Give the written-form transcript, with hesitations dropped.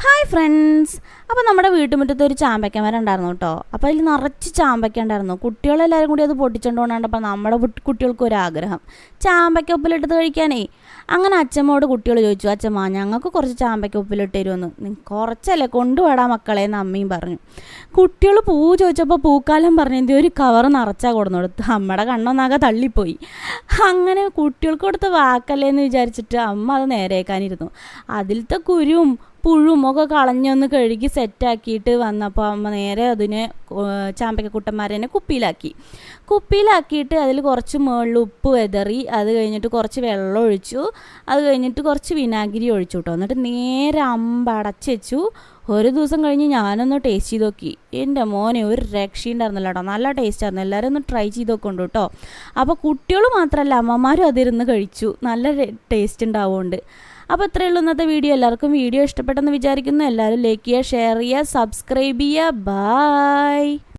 Hi friends. അപ്പോൾ നമ്മുടെ വീട്ടുമുറ്റത്ത് ഒരു ചാമ്പയ്ക്ക മരം ഉണ്ടായിരുന്നു കേട്ടോ. അപ്പോൾ അതിൽ നിറച്ച് ചാമ്പയ്ക്ക ഉണ്ടായിരുന്നു. കുട്ടികളെല്ലാവരും കൂടി അത് പൊട്ടിച്ചുകൊണ്ട് കൊണ്ടാണ്ടപ്പോൾ നമ്മുടെ കുട്ടികൾക്ക് ഒരു ആഗ്രഹം ചാമ്പയ്ക്ക ഉപ്പിലിട്ടത് കഴിക്കാനേ. അങ്ങനെ അച്ഛമ്മോട് കുട്ടികൾ ചോദിച്ചു, അച്ഛമ്മ ഞങ്ങൾക്ക് കുറച്ച് ചാമ്പയ്ക്ക ഉപ്പിലിട്ട് തരുമെന്ന്. കുറച്ചല്ലേ കൊണ്ടുപോടാ മക്കളെ എന്ന് അമ്മയും പറഞ്ഞു. കുട്ടികൾ പൂ ചോദിച്ചപ്പോൾ പൂക്കാലം പറഞ്ഞു എന്തെങ്കിലും ഒരു കവർ നിറച്ചാൽ കൊടുന്നു കൊടുത്ത്. അമ്മയുടെ കണ്ണൊന്നാകെ തള്ളിപ്പോയി. അങ്ങനെ കുട്ടികൾക്ക് കൊടുത്ത വാക്കല്ലേ എന്ന് വിചാരിച്ചിട്ട് അമ്മ അത് നേരേക്കാനിരുന്നു. അതിലത്തെ കുരുവും പുഴുവും ഒക്കെ കളഞ്ഞൊന്ന് കഴുകി സെറ്റാക്കിയിട്ട് വന്നപ്പോൾ അമ്മ നേരെ അതിനെ ചാമ്പയ്ക്ക കുട്ടന്മാരെ കുപ്പിയിലാക്കിയിട്ട് അതിൽ കുറച്ച് മുകളിൽ ഉപ്പ് വെതറി, അത് കഴിഞ്ഞിട്ട് കുറച്ച് വെള്ളം ഒഴിച്ചു, അത് കഴിഞ്ഞിട്ട് കുറച്ച് വിനാഗിരി ഒഴിച്ചു കേട്ടോ. എന്നിട്ട് നേരെ അമ്പടച്ച് വെച്ചു. ഒരു ദിവസം കഴിഞ്ഞ് ഞാനൊന്ന് ടേസ്റ്റ് ചെയ്ത് നോക്കി. എൻ്റെ മോനെ ഒരു രക്ഷയുണ്ടായിരുന്നില്ല കേട്ടോ, നല്ല ടേസ്റ്റ് ആയിരുന്നു. എല്ലാവരും ഒന്ന് ട്രൈ ചെയ്ത് നോക്കുന്നുണ്ട് കേട്ടോ. അപ്പോൾ കുട്ടികൾ മാത്രമല്ല അമ്മമാരും അതിരുന്ന് കഴിച്ചു, നല്ല ടേസ്റ്റ് ഉണ്ടാവുന്നുണ്ട്. അപ്പോൾ ഇത്രയേ ഉള്ളൂ ഇന്നത്തെ വീഡിയോ. എല്ലാവർക്കും വീഡിയോ ഇഷ്ടപ്പെട്ടെന്ന് വിചാരിക്കുന്നു. എല്ലാവരും ലൈക്ക് ചെയ്യുക, ഷെയർ ചെയ്യുക, സബ്സ്ക്രൈബ് ചെയ്യുക. ബൈ.